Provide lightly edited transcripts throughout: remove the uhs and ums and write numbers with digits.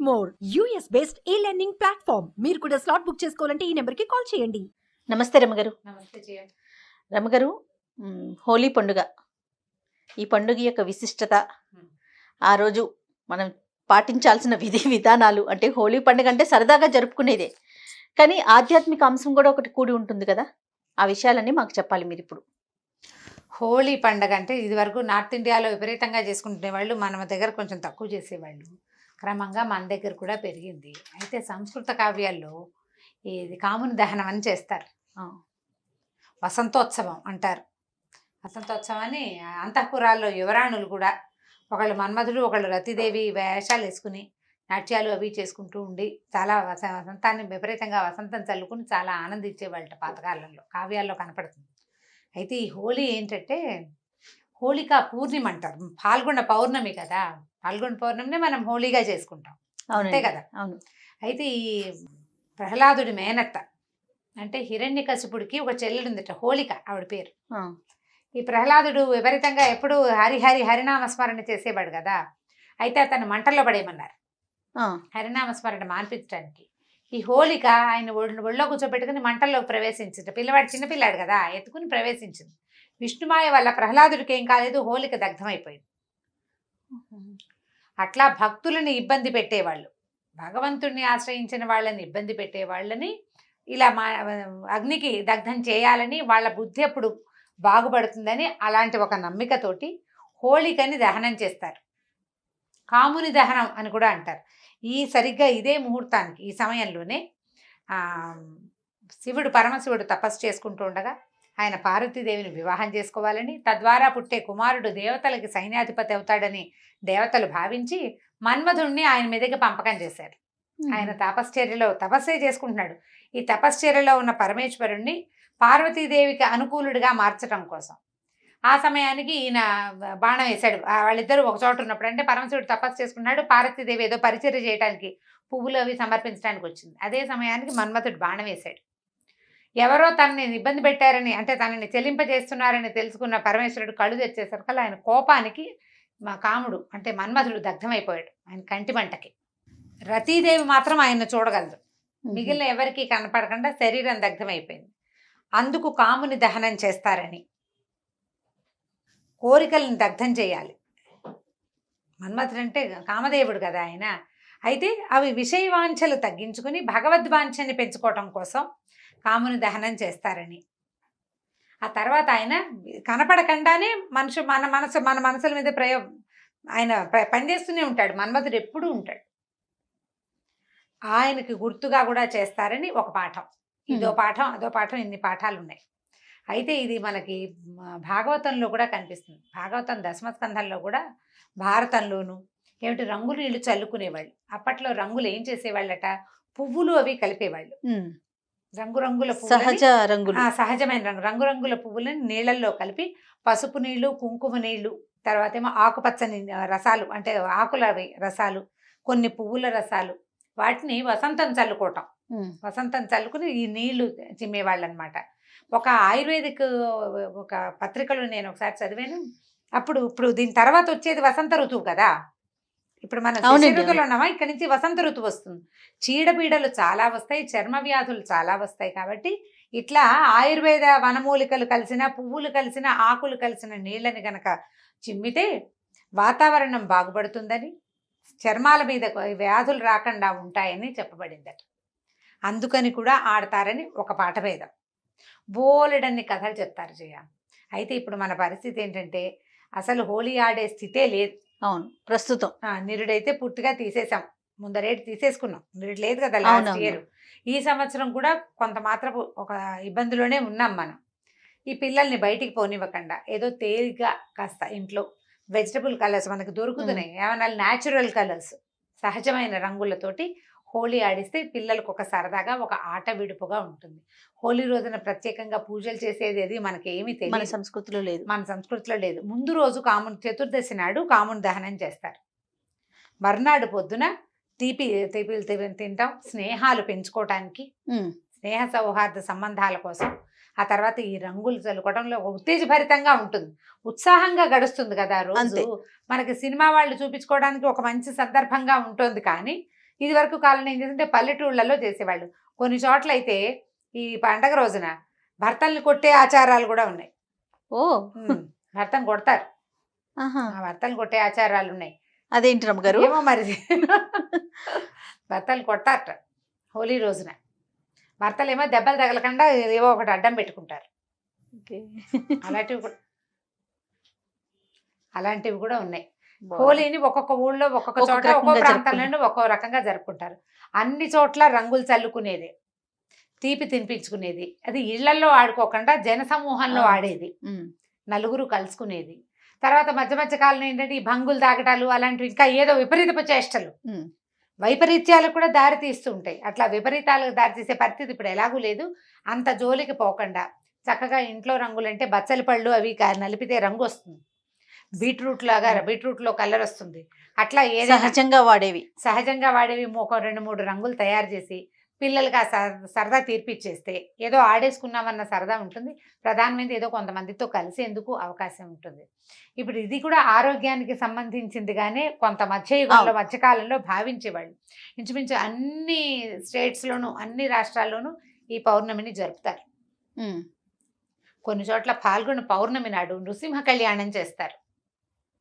More US based e-learning platform. మీరు కూడా slot book చేసుకోవాలంటే ఈ నెంబర్కి కాల్ చేయండి. నమస్తే రమగారు. నమస్తే జయ. రమగారు, హోలీ పండుగ, ఈ పండుగ యొక్క విశిష్టత, ఆ రోజు మనం పాటించాల్సిన విధి విధానాలు, అంటే హోలీ పండుగ అంటే సరదాగా జరుపుకునేదే, కానీ ఆధ్యాత్మిక అంశం కూడా ఒకటి కూడి ఉంటుంది కదా, ఆ విషయాలన్నీ మాకు చెప్పాలి మీరు ఇప్పుడు. హోలీ పండగ అంటే ఇదివరకు నార్త్ ఇండియాలో విపరీతంగా చేసుకుంటునే వాళ్ళు, మన దగ్గర కొంచెం తక్కువ చేసేవాళ్ళు. క్రమంగా మన దగ్గర కూడా పెరిగింది. అయితే సంస్కృత కావ్యాల్లో ఇది కాముని దహనం అని చేస్తారు, వసంతోత్సవం అంటారు. వసంతోత్సవాన్ని అంతఃపురాల్లో యువరాణులు కూడా, ఒకళ్ళు మన్మధుడు ఒకళ్ళు రతిదేవి వేషాలు వేసుకుని నాట్యాలు అవి చేసుకుంటూ ఉండి చాలా వసంతాన్ని విపరీతంగా వసంతం చల్లుకుని చాలా ఆనందించేవాళ్ళ పాతకాలంలో కావ్యాల్లో కనపడుతుంది. అయితే ఈ హోలీ ఏంటంటే హోళికా పూర్ణిమ అంటారు. పాల్గొన పౌర్ణమి కదా, పాల్గొన పౌర్ణమినే మనం హోళీగా చేసుకుంటాం, అంతే కదా. అవును. అయితే ఈ ప్రహ్లాదుడి మేనత్త అంటే హిరణ్యకశిపుడికి ఒక చెల్లెడు ఉందట, హోళిక ఆవిడ పేరు. ఈ ప్రహ్లాదుడు విపరీతంగా ఎప్పుడు హరినామస్మరణ చేసేవాడు కదా. అయితే అతను మంటల్లో పడేయమన్నారు హరినామస్మరణ మాన్పించడానికి. ఈ హోళిక ఆయన ఒళ్ళో కూర్చోబెట్టుకుని మంటల్లోకి ప్రవేశించింది. పిల్లవాడు చిన్నపిల్లాడు కదా, ఎత్తుకుని ప్రవేశించింది. విష్ణుమాయ వల్ల ప్రహ్లాదుడికి ఏం కాలేదు, హోళిక దగ్ధమైపోయింది. అట్లా భక్తులని ఇబ్బంది పెట్టేవాళ్ళు, భగవంతుడిని ఆశ్రయించిన వాళ్ళని ఇబ్బంది పెట్టే వాళ్ళని ఇలా అగ్నికి దగ్ధం చేయాలని వాళ్ళ బుద్ధి అప్పుడు బాగుపడుతుందని అలాంటి ఒక నమ్మికతోటి హోళికని దహనం చేస్తారు. కాముని దహనం అని కూడా అంటారు. సరిగ్గా ఇదే ముహూర్తానికి, ఈ సమయంలోనే పరమశివుడు తపస్సు చేసుకుంటూ ఉండగా ఆయన పార్వతీదేవిని వివాహం చేసుకోవాలని, తద్వారా పుట్టే కుమారుడు దేవతలకి సైన్యాధిపతి అవుతాడని దేవతలు భావించి మన్మధుడిని ఆయన మీదకి పంపకం చేశారు. ఆయన తపస్సే చేసుకుంటున్నాడు. ఈ తపశ్చర్యలో ఉన్న పరమేశ్వరుణ్ణి పార్వతీదేవికి అనుకూలుడిగా మార్చడం కోసం ఆ సమయానికి ఈయన బాణం వేశాడు. వాళ్ళిద్దరూ ఒక చోట ఉన్నప్పుడు, అంటే పరమశివుడు తపస్సు చేసుకున్నాడు, పార్వతీదేవి ఏదో పరిచర్య చేయడానికి పువ్వులు అవి సమర్పించడానికి వచ్చింది. అదే సమయానికి మన్మథుడు బాణం వేశాడు. ఎవరో తనని ఇబ్బంది పెట్టారని, అంటే తనని చెల్లింపజేస్తున్నారని తెలుసుకున్న పరమేశ్వరుడు కళ్ళు తెచ్చేసరికి ఆయన కోపానికి మా కాముడు అంటే మన్మథుడు దగ్ధమైపోయాడు ఆయన కంటి మంటకి. రతీదేవి మాత్రం ఆయన్ని చూడగలదు, మిగిలిన ఎవరికి కనపడకుండా శరీరం దగ్ధమైపోయింది. అందుకు కాముని దహనం చేస్తారని, కోరికలను దగ్ధం చేయాలి. మన్మథుడు అంటే కామదేవుడు కదా ఆయన. అయితే అవి విషయవాంఛలు తగ్గించుకుని భగవద్వాంఛని పెంచుకోవటం కోసం కాముని దహనం చేస్తారని. ఆ తర్వాత ఆయన కనపడకుండానే మన మనసుల మీద ఆయన పనిచేస్తూనే ఉంటాడు. మన్మథుడు ఎప్పుడూ ఉంటాడు. ఆయనకి గుర్తుగా కూడా చేస్తారని ఒక పాఠం. ఇదో పాఠం అదో పాఠం, ఇన్ని పాఠాలు ఉన్నాయి. అయితే ఇది మనకి భాగవతంలో కూడా కనిపిస్తుంది. భాగవతం దశమస్కంధంలో కూడా, భారతంలోను ఏమిటి రంగులు నీళ్లు చల్లుకునేవాళ్ళు. అప్పట్లో రంగులు ఏం చేసేవాళ్ళట, పువ్వులు అవి కలిపేవాళ్ళు. రంగురంగుల సహజమైన రంగురంగుల పువ్వులను నీళ్ళల్లో కలిపి పసుపు నీళ్లు, కుంకుమ నీళ్లు, తర్వాత ఏమో ఆకుపచ్చని రసాలు, అంటే ఆకుల రసాలు, కొన్ని పువ్వుల రసాలు, వాటిని వసంతం చల్లుకోవటం. వసంతం చల్లుకుని ఈ నీళ్లు చిమ్మేవాళ్ళు అనమాట. ఒక ఆయుర్వేదిక్ ఒక పత్రికలో నేను ఒకసారి చదివాను. ఇప్పుడు దీని తర్వాత వచ్చేది వసంత ఋతువు కదా. ఇప్పుడు మనం ఋతువులో ఉన్నామా, ఇక్కడ నుంచి వసంత ఋతువు వస్తుంది. చీడపీడలు చాలా వస్తాయి, చర్మ వ్యాధులు చాలా వస్తాయి. కాబట్టి ఇట్లా ఆయుర్వేద వనమూలికలు కలిసిన, పువ్వులు కలిసిన, ఆకులు కలిసిన నీళ్ళని గనక చిమ్మితే వాతావరణం బాగుపడుతుందని, చర్మాల మీద వ్యాధులు రాకుండా ఉంటాయని చెప్పబడిందట. అందుకని కూడా ఆడతారని ఒక పాఠభేదం. బోలెడన్ని కథలు చెప్తారు జయ. అయితే ఇప్పుడు మన పరిస్థితి ఏంటంటే అసలు హోలీ ఆడే స్థితే లేదు. అవును, ప్రస్తుతం నిరుడైతే పూర్తిగా తీసేసాం, ముందరేటి తీసేసుకున్నాం, నిరుడు లేదు కదా లాస్ట్ ఇయర్. ఈ సంవత్సరం కూడా కొంత మాత్రపు ఒక ఇబ్బందిలోనే ఉన్నాం మనం. ఈ పిల్లల్ని బయటికి పోనివ్వకుండా ఏదో తేలిగ్గా కాస్త ఇంట్లో వెజిటబుల్ కలర్స్ మనకు దొరుకుతున్నాయి, ఏమన్నా న్యాచురల్ కలర్స్, సహజమైన రంగులతోటి హోలీ ఆడిస్తే పిల్లలకు ఒక సరదాగా, ఒక ఆట విడుపుగా ఉంటుంది. హోలీ రోజున ప్రత్యేకంగా పూజలు చేసేది అది మనకేమీ తెలియదు, మన సంస్కృతిలో లేదు. ముందు రోజు చతుర్దశి నాడు కాముని దహనం చేస్తారు. మర్నాడు పొద్దున తీపిలు తింటాం, స్నేహాలు పెంచుకోవటానికి, స్నేహ సౌహార్ద సంబంధాల కోసం. ఆ తర్వాత ఈ రంగులు చల్లుకోవడంలో ఉత్తేజభరితంగా ఉంటుంది, ఉత్సాహంగా గడుస్తుంది కదా రోజు. మనకి సినిమా వాళ్ళు చూపించుకోవడానికి ఒక మంచి సందర్భంగా ఉంటుంది. కానీ ఇది వరకు కాలంలో ఏం చేస్తుంటే పల్లెటూళ్ళలో చేసేవాళ్ళు. కొన్ని చోట్ల అయితే ఈ పండగ రోజున భర్తల్ని కొట్టే ఆచారాలు కూడా ఉన్నాయి. ఓ భర్తను కొడతారు, ఆహా ఆ భర్తను కొట్టే ఆచారాలు ఉన్నాయి. అదేంటి రమ్మగారు ఏమో మరి భర్తలు కొడతారట హోలీ రోజున. భర్తలు ఏమో దెబ్బలు తగలకుండా ఏవో ఒకటి అడ్డం పెట్టుకుంటారు. అలాంటివి కూడా ఉన్నాయి. హోలీని ఒక్కొక్క ఊళ్ళో ఒక్కొక్క ఒక్కొక్క చోట ఒక్కో రకంగా ప్రాంతంలో ఒక్కో రకంగా జరుపుకుంటారు. అన్ని చోట్ల రంగులు చల్లుకునేది, తీపి తినిపించుకునేది, అది ఇళ్లలో ఆడుకోకుండా జన సమూహంలో ఆడేది, నలుగురు కలుసుకునేది. తర్వాత మధ్య మధ్య కాలంలో ఏంటంటే ఈ భంగులు తాగటాలు అలాంటివి, ఇంకా ఏదో విపరీతపు చేష్టలు, వైపరీత్యాలకు కూడా దారి తీస్తూ ఉంటాయి. అట్లా విపరీతాలకు దారి తీసే పరిస్థితి ఇప్పుడు ఎలాగూ లేదు. అంత జోలికి పోకుండా చక్కగా ఇంట్లో రంగులు అంటే బచ్చలి పళ్ళు అవి నలిపితే రంగు వస్తుంది, బీట్రూట్లో కలర్ వస్తుంది. అట్లా ఏదో సహజంగా వాడేవి ఒక 2-3 రంగులు తయారు చేసి పిల్లలకి ఆ సరదా తీర్పిచ్చేస్తే ఏదో ఆడేసుకున్నామన్న సరదా ఉంటుంది. ప్రధానమైనది ఏదో కొంతమందితో కలిసేందుకు అవకాశం ఉంటుంది. ఇప్పుడు ఇది కూడా ఆరోగ్యానికి సంబంధించిందిగానే కొంత మధ్యకాలంలో భావించేవాళ్ళు. ఇంచుమించు అన్ని స్టేట్స్లోనూ అన్ని రాష్ట్రాల్లోనూ ఈ పౌర్ణమిని జరుపుతారు. కొన్ని చోట్ల పాల్గొని పౌర్ణమి నాడు నృసింహ కళ్యాణం చేస్తారు,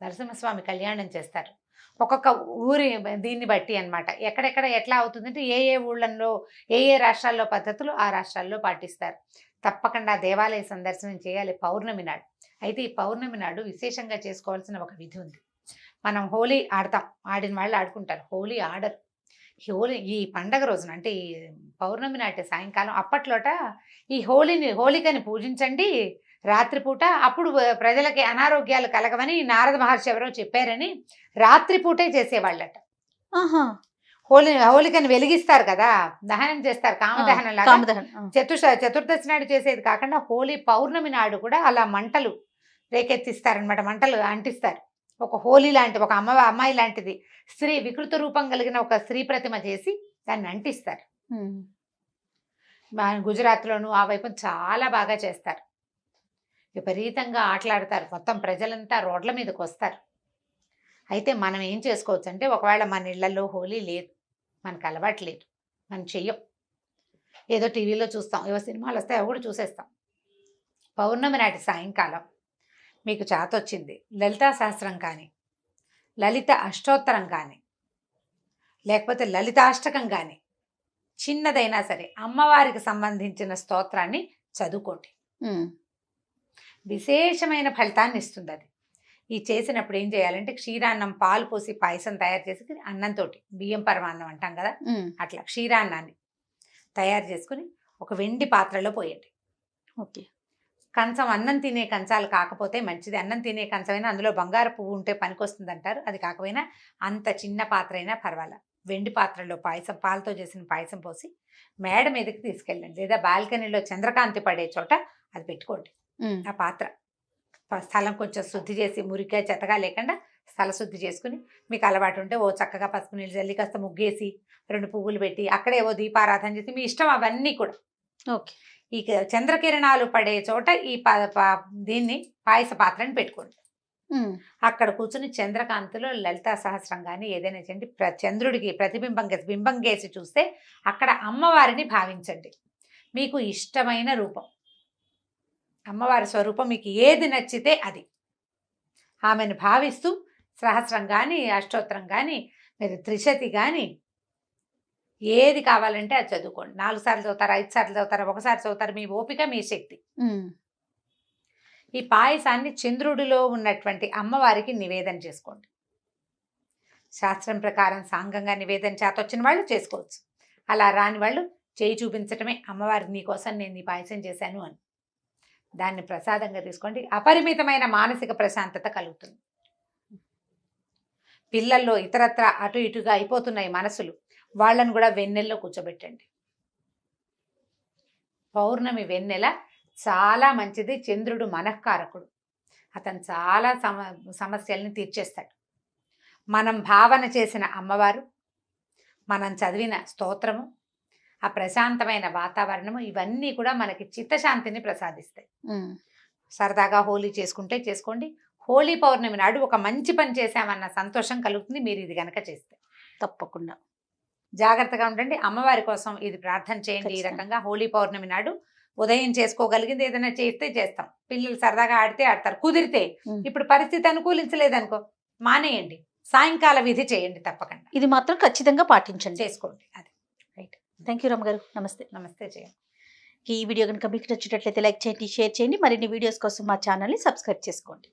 నరసింహస్వామి కళ్యాణం చేస్తారు. ఒక్కొక్క ఊరి దీన్ని బట్టి అన్నమాట. ఎక్కడెక్కడ ఎట్లా అవుతుందంటే ఏ ఊళ్ళల్లో ఏ రాష్ట్రాల్లో పద్ధతులు ఆ రాష్ట్రాల్లో పాటిస్తారు. తప్పకుండా దేవాలయ సందర్శనం చేయాలి పౌర్ణమి నాడు. అయితే ఈ పౌర్ణమి నాడు విశేషంగా చేసుకోవాల్సిన ఒక విధి ఉంది. మనం హోలీ ఆడతాం, ఆడిన వాళ్ళు ఆడుకుంటారు, హోలీ ఆడరు. ఈ పండగ రోజున అంటే ఈ పౌర్ణమి నాటి సాయంకాలం అప్పట్లోట ఈ హోళికని పూజించండి రాత్రిపూట, అప్పుడు ప్రజలకి అనారోగ్యాలు కలగవని నారద మహర్షి ఎవరో చెప్పారని రాత్రిపూటే చేసేవాళ్ళట. హోళికని వెలిగిస్తారు కదా, దహనం చేస్తారు, కామదహనం లాగా. చతుర్దశి నాడు చేసేది కాకుండా హోలీ పౌర్ణమి నాడు కూడా అలా మంటలు రేకెత్తిస్తారనమాట, మంటలు అంటిస్తారు. ఒక హోలీ లాంటి ఒక అమ్మాయి లాంటిది స్త్రీ వికృత రూపం కలిగిన ఒక స్త్రీ ప్రతిమ చేసి దాన్ని అంటిస్తారు. గుజరాత్లోను ఆ వైపు చాలా బాగా చేస్తారు. విపరీతంగా ఆటలాడతారు, మొత్తం ప్రజలంతా రోడ్ల మీదకి వస్తారు. అయితే మనం ఏం చేసుకోవచ్చు అంటే, ఒకవేళ మన ఇళ్లలో హోలీ లేదు, మనకు అలవాటు లేదు, మనం చెయ్యం, ఏదో టీవీలో చూస్తాం, ఏవో సినిమాలు వస్తాయి అవి కూడా చూసేస్తాం. పౌర్ణమి నాటి సాయంకాలం మీకు చాతొచ్చింది లలితా సహస్రం కానీ, లలిత అష్టోత్తరం కానీ, లేకపోతే లలితాష్టకం కానీ, చిన్నదైనా సరే అమ్మవారికి సంబంధించిన స్తోత్రాన్ని చదువుకోండి. విశేషమైన ఫలితాన్ని ఇస్తుంది అది. ఈ చేసినప్పుడు ఏం చేయాలంటే క్షీరాన్నం పాలు పోసి పాయసం తయారు చేసి అన్నంతో, బియ్యం పరమాన్నం అంటాం కదా, అట్లా క్షీరాన్నాన్ని తయారు చేసుకుని ఒక వెండి పాత్రలో పోయండి. ఓకే. కంచం అన్నం తినే కంచాలు కాకపోతే మంచిది, అన్నం తినే కంచమైనా అందులో బంగారు పువ్వు ఉంటే పనికొస్తుంది అంటారు. అది కాకపోయినా అంత చిన్న పాత్ర అయినా పర్వాలా, వెండి పాత్రలో పాయసం, పాలతో చేసిన పాయసం పోసి మేడ మీదకి తీసుకెళ్ళండి, లేదా బాల్కనీలో చంద్రకాంతి పడే చోట అది పెట్టుకోండి. ఆ పాత్ర స్థలం కొంచెం శుద్ధి చేసి, మురిగా చెత్తగా లేకుండా స్థల శుద్ధి చేసుకుని, మీకు అలవాటు ఉంటే ఓ చక్కగా పసుపు నీళ్ళు జల్లి కాస్త ముగ్గేసి 2 పువ్వులు పెట్టి అక్కడే ఓ దీపారాధన చేసి, మీ ఇష్టం అవన్నీ కూడా. ఓకే. ఈ చంద్రకిరణాలు పడే చోట ఈ దీన్ని పాయస పాత్రని పెట్టుకోండి. అక్కడ కూర్చుని చంద్రకాంతిలో లలితా సహస్రం కానీ ఏదైనా చేయండి. చంద్రుడికి బింబం గేసి చూస్తే అక్కడ అమ్మవారిని భావించండి. మీకు ఇష్టమైన రూపం, అమ్మవారి స్వరూపం మీకు ఏది నచ్చితే అది, ఆమెను భావిస్తూ సహస్రం కానీ, అష్టోత్తరం కానీ, మీరు త్రిశతి కానీ ఏది కావాలంటే అది చదువుకోండి. 4 సార్లు చదువుతారు, 5 సార్లు చదువుతారు, ఒకసారి చదువుతారు, మీ ఓపిక మీ శక్తి. ఈ పాయసాన్ని చంద్రుడిలో ఉన్నటువంటి అమ్మవారికి నివేదన చేసుకోండి. శాస్త్రం ప్రకారం సాంగంగా నివేదన చేతొచ్చిన వాళ్ళు చేసుకోవచ్చు, అలా రాని వాళ్ళు చేయి చూపించటమే, అమ్మవారికి నీకోసం నేను ఈ పాయసం చేశాను అని. దాన్ని ప్రసాదంగా తీసుకోండి. అపరిమితమైన మానసిక ప్రశాంతత కలుగుతుంది. పిల్లల్లో ఇతరత్ర అటు ఇటుగా అయిపోతున్నాయి మనసులు, వాళ్ళను కూడా వెన్నెల్లో కూర్చోబెట్టండి. పౌర్ణమి వెన్నెల చాలా మంచిది. చంద్రుడు మనఃకారకుడు, అతను చాలా సమస్యల్ని తీర్చేస్తాడు. మనం భావన చేసిన అమ్మవారు, మనం చదివిన స్తోత్రము, ఆ ప్రశాంతమైన వాతావరణము, ఇవన్నీ కూడా మనకి చిత్తశాంతిని ప్రసాదిస్తాయి. సరదాగా హోలీ చేసుకుంటే చేసుకోండి. హోలీ పౌర్ణమి నాడు ఒక మంచి పని చేశామన్న సంతోషం కలుగుతుంది మీరు ఇది గనక చేస్తే. తప్పకుండా. జాగ్రత్తగా ఉండండి. అమ్మవారి కోసం ఇది ప్రార్థన చేయండి. ఈ ఖచ్చితంగా. రకంగా హోలీ పౌర్ణమి నాడు ఉదయం చేసుకోగలిగింది ఏదైనా చేస్తే చేస్తాం. పిల్లలు సరదాగా ఆడితే ఆడతారు. కుదిరితే ఉమ్. ఇప్పుడు పరిస్థితి అనుకూలించలేదనుకో మానేయండి. సాయంకాల విధి చేయండి తప్పకుండా. ఇది మాత్రం ఖచ్చితంగా పాటించండి. చేసుకోండి. అది థ్యాంక్ యూ రమ్మగారు. నమస్తే. నమస్తే చేయండి. ఈ వీడియో కనుక మీకు నచ్చినట్లయితే లైక్ చేయండి, షేర్ చేయండి. మరిన్ని వీడియోస్ కోసం మా ఛానల్ని సబ్స్క్రైబ్ చేసుకోండి.